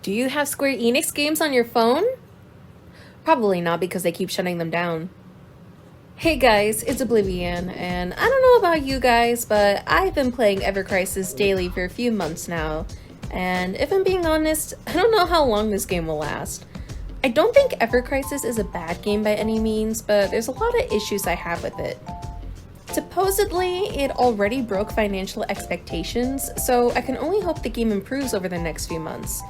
Do you have Square Enix games on your phone? Probably not, because they keep shutting them down. Hey guys, it's Oblivion, and I don't know about you guys, but I've been playing Ever Crisis daily for a few months now, and if I'm being honest, I don't know how long this game will last. I don't think Ever Crisis is a bad game by any means, but there's a lot of issues I have with it. Supposedly, it already broke financial expectations, so I can only hope the game improves over the next few months.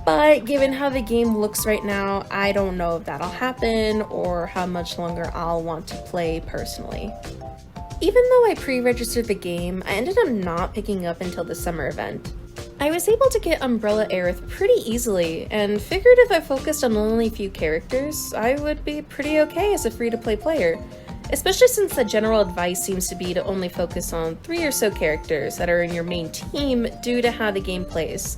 But given how the game looks right now, I don't know if that'll happen or how much longer I'll want to play personally. Even though I pre-registered the game, I ended up not picking up until the summer event. I was able to get Umbrella Aerith pretty easily, and figured if I focused on only a few characters, I would be pretty okay as a free-to-play player. Especially since the general advice seems to be to only focus on 3 or so characters that are in your main team due to how the game plays.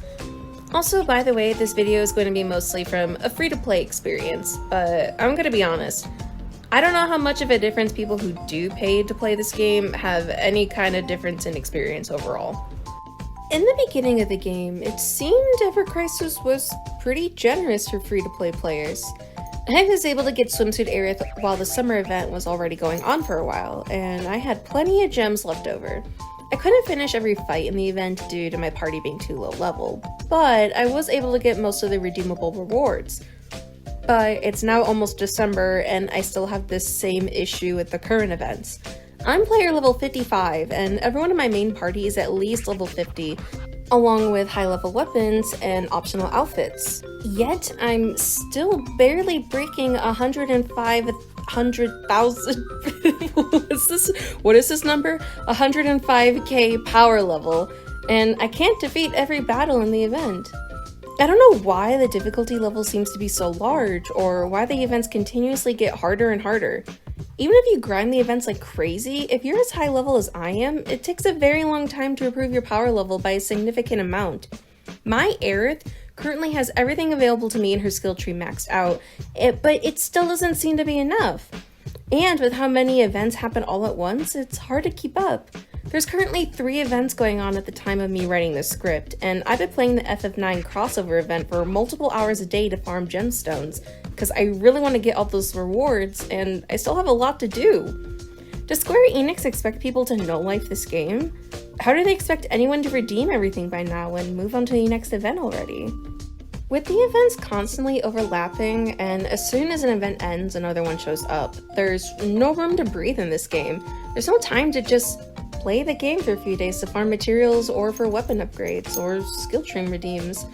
Also, by the way, this video is going to be mostly from a free-to-play experience, but I'm gonna be honest. I don't know how much of a difference people who do pay to play this game have any kind of difference in experience overall. In the beginning of the game, it seemed Ever Crisis was pretty generous for free-to-play players. I was able to get Swimsuit Aerith while the summer event was already going on for a while, and I had plenty of gems left over. I couldn't finish every fight in the event due to my party being too low level, but I was able to get most of the redeemable rewards. But it's now almost December, and I still have this same issue with the current events. I'm player level 55, and everyone in my main party is at least level 50, along with high-level weapons and optional outfits. Yet, I'm still barely breaking 100,000 what is this number? 105k power level, and I can't defeat every battle in the event. I don't know why the difficulty level seems to be so large, or why the events continuously get harder and harder. Even if you grind the events like crazy, if you're as high level as I am, it takes a very long time to improve your power level by a significant amount. My Aerith currently has everything available to me in her skill tree maxed out, but it still doesn't seem to be enough. And with how many events happen all at once, it's hard to keep up. There's currently 3 events going on at the time of me writing this script, and I've been playing the FF9 crossover event for multiple hours a day to farm gemstones, because I really want to get all those rewards, and I still have a lot to do. Does Square Enix expect people to no-life this game? How do they expect anyone to redeem everything by now and move on to the next event already? With the events constantly overlapping, and as soon as an event ends, another one shows up, there's no room to breathe in this game. There's no time to just play the game for a few days to farm materials or for weapon upgrades or skill tree redeems.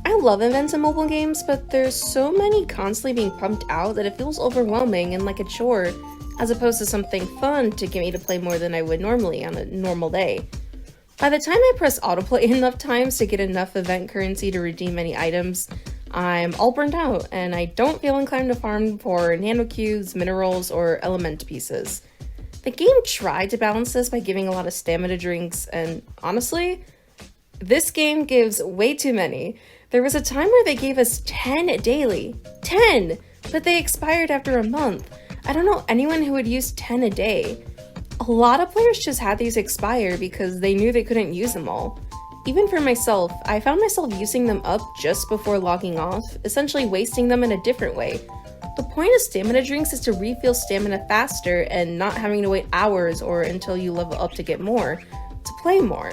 I love events in mobile games, but there's so many constantly being pumped out that it feels overwhelming and like a chore, as opposed to something fun to get me to play more than I would normally on a normal day. By the time I press autoplay enough times to get enough event currency to redeem any items, I'm all burnt out, and I don't feel inclined to farm for nanocubes, minerals, or element pieces. The game tried to balance this by giving a lot of stamina drinks, and honestly, this game gives way too many. There was a time where they gave us 10 daily. 10! But they expired after a month. I don't know anyone who would use 10 a day. A lot of players just had these expire because they knew they couldn't use them all. Even for myself, I found myself using them up just before logging off, essentially wasting them in a different way. The point of stamina drinks is to refill stamina faster and not having to wait hours or until you level up to get more, to play more.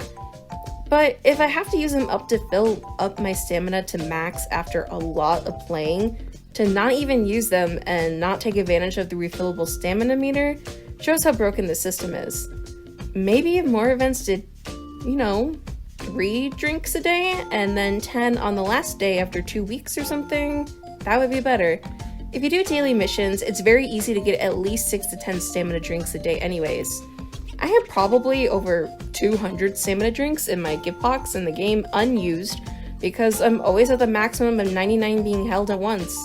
But if I have to use them up to fill up my stamina to max after a lot of playing, to not even use them and not take advantage of the refillable stamina meter, shows how broken the system is. Maybe if more events did, 3 drinks a day and then 10 on the last day after 2 weeks or something, that would be better. If you do daily missions, it's very easy to get at least 6 to 10 stamina drinks a day anyways. I have probably over 200 stamina drinks in my gift box in the game unused because I'm always at the maximum of 99 being held at once.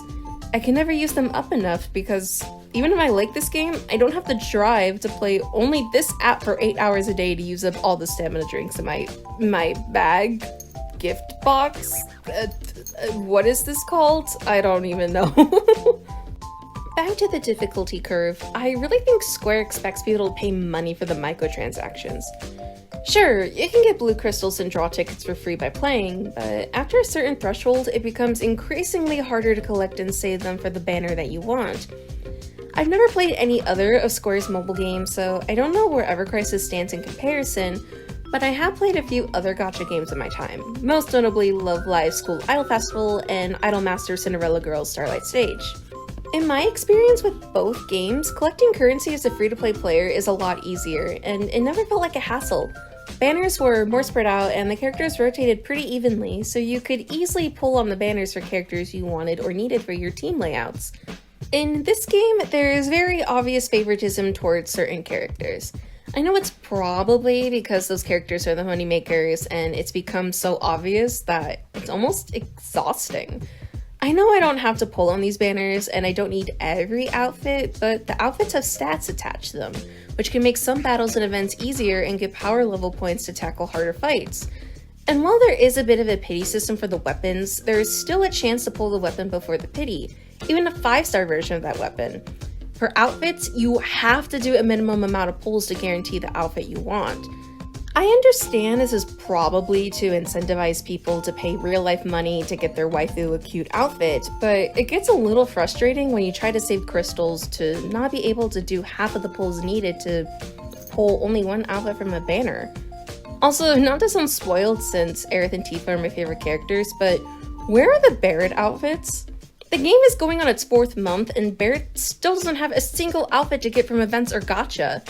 I can never use them up enough because even if I like this game, I don't have the drive to play only this app for 8 hours a day to use up all the stamina drinks in my bag gift box. What is this called? I don't even know. Back to the difficulty curve, I really think Square expects people to pay money for the microtransactions. Sure, you can get blue crystals and draw tickets for free by playing, but after a certain threshold, it becomes increasingly harder to collect and save them for the banner that you want. I've never played any other of Square's mobile games, so I don't know where Ever Crisis stands in comparison, but I have played a few other gacha games in my time, most notably Love Live School Idol Festival and Idolmaster Cinderella Girls Starlight Stage. In my experience with both games, collecting currency as a free-to-play player is a lot easier, and it never felt like a hassle. Banners were more spread out and the characters rotated pretty evenly, so you could easily pull on the banners for characters you wanted or needed for your team layouts. In this game, there is very obvious favoritism towards certain characters. I know it's probably because those characters are the moneymakers and it's become so obvious that it's almost exhausting. I know I don't have to pull on these banners and I don't need every outfit, but the outfits have stats attached to them, which can make some battles and events easier and give power level points to tackle harder fights. And while there is a bit of a pity system for the weapons, there is still a chance to pull the weapon before the pity, even a 5-star version of that weapon. For outfits, you have to do a minimum amount of pulls to guarantee the outfit you want. I understand this is probably to incentivize people to pay real-life money to get their waifu a cute outfit, but it gets a little frustrating when you try to save crystals to not be able to do half of the pulls needed to pull only one outfit from a banner. Also, not to sound spoiled since Aerith and Tifa are my favorite characters, but where are the Barrett outfits? The game is going on its 4th month and Barrett still doesn't have a single outfit to get from events or gacha.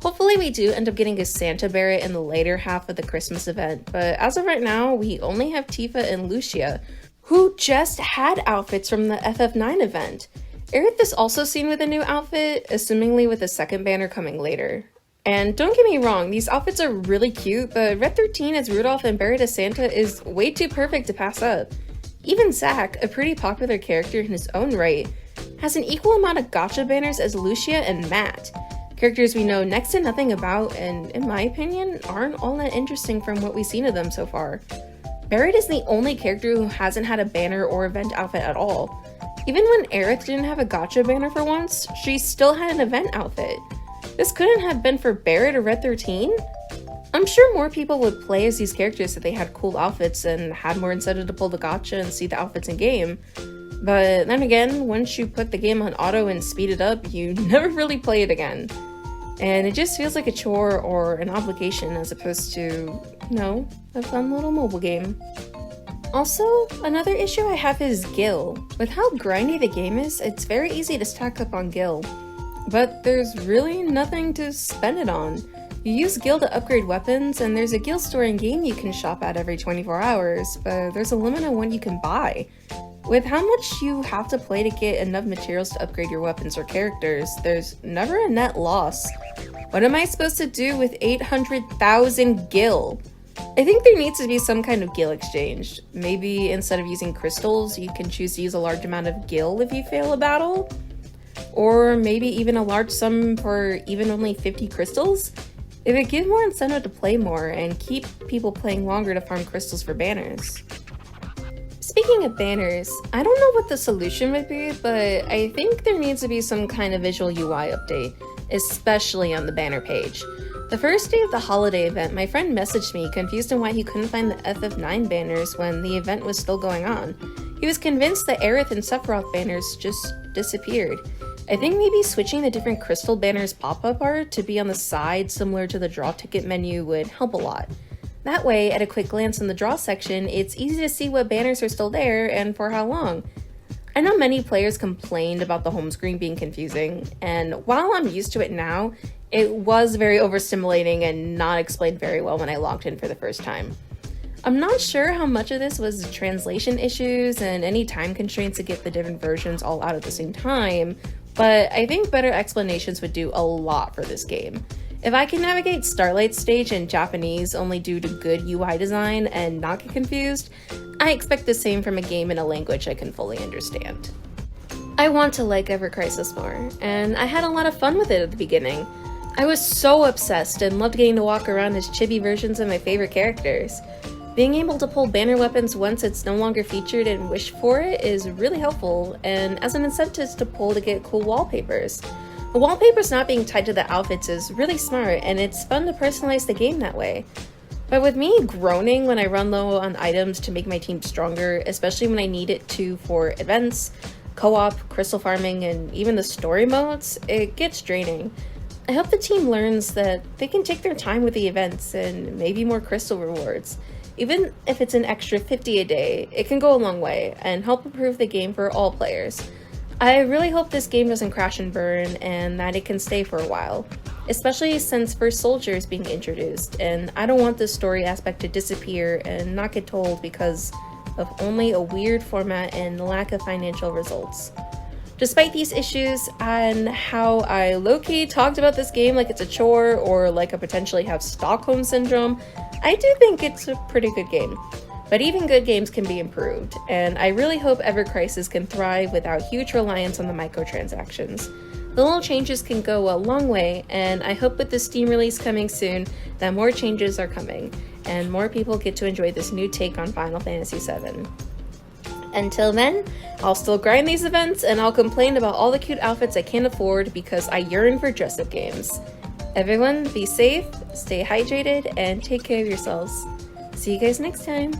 Hopefully we do end up getting a Santa Barrett in the later half of the Christmas event, but as of right now, we only have Tifa and Lucia, who just had outfits from the FF9 event. Aerith is also seen with a new outfit, assumingly with a second banner coming later. And don't get me wrong, these outfits are really cute, but Red 13 as Rudolph and Barrett as Santa is way too perfect to pass up. Even Zack, a pretty popular character in his own right, has an equal amount of gacha banners as Lucia and Matt. Characters we know next to nothing about and, in my opinion, aren't all that interesting from what we've seen of them so far. Barrett is the only character who hasn't had a banner or event outfit at all. Even when Aerith didn't have a gacha banner for once, she still had an event outfit. This couldn't have been for Barrett or Red 13? I'm sure more people would play as these characters if they had cool outfits and had more incentive to pull the gacha and see the outfits in game. But then again, once you put the game on auto and speed it up, you never really play it again. And it just feels like a chore or an obligation as opposed to, you know, a fun little mobile game. Also, another issue I have is Gil. With how grindy the game is, it's very easy to stack up on Gil. But there's really nothing to spend it on. You use Gil to upgrade weapons, and there's a Gil store in-game you can shop at every 24 hours, but there's a limit on what you can buy. With how much you have to play to get enough materials to upgrade your weapons or characters, there's never a net loss. What am I supposed to do with 800,000 Gil? I think there needs to be some kind of Gil exchange. Maybe instead of using crystals, you can choose to use a large amount of Gil if you fail a battle? Or maybe even a large sum for even only 50 crystals? It would give more incentive to play more and keep people playing longer to farm crystals for banners. Speaking of banners, I don't know what the solution would be, but I think there needs to be some kind of visual UI update, especially on the banner page. The first day of the holiday event, my friend messaged me confused on why he couldn't find the FF9 banners when the event was still going on. He was convinced that Aerith and Sephiroth banners just disappeared. I think maybe switching the different crystal banners pop-up art to be on the side similar to the draw ticket menu would help a lot. That way, at a quick glance in the draw section, it's easy to see what banners are still there and for how long. I know many players complained about the home screen being confusing, and while I'm used to it now, it was very overstimulating and not explained very well when I logged in for the first time. I'm not sure how much of this was translation issues and any time constraints to get the different versions all out at the same time, but I think better explanations would do a lot for this game. If I can navigate Starlight Stage in Japanese only due to good UI design and not get confused, I expect the same from a game in a language I can fully understand. I want to like Ever Crisis more, and I had a lot of fun with it at the beginning. I was so obsessed and loved getting to walk around as chibi versions of my favorite characters. Being able to pull banner weapons once it's no longer featured and wish for it is really helpful, and as an incentive to pull to get cool wallpapers. Wallpapers not being tied to the outfits is really smart, and it's fun to personalize the game that way. But with me groaning when I run low on items to make my team stronger, especially when I need it to for events, co-op, crystal farming, and even the story modes, it gets draining. I hope the team learns that they can take their time with the events and maybe more crystal rewards. Even if it's an extra 50 a day, it can go a long way and help improve the game for all players. I really hope this game doesn't crash and burn and that it can stay for a while, especially since First Soldier is being introduced, and I don't want the story aspect to disappear and not get told because of only a weird format and lack of financial results. Despite these issues and how I low-key talked about this game like it's a chore or like I potentially have Stockholm Syndrome, I do think it's a pretty good game. But even good games can be improved, and I really hope Ever Crisis can thrive without huge reliance on the microtransactions. The little changes can go a long way, and I hope with the Steam release coming soon that more changes are coming, and more people get to enjoy this new take on Final Fantasy VII. Until then, I'll still grind these events, and I'll complain about all the cute outfits I can't afford because I yearn for dress-up games. Everyone, be safe, stay hydrated, and take care of yourselves. See you guys next time!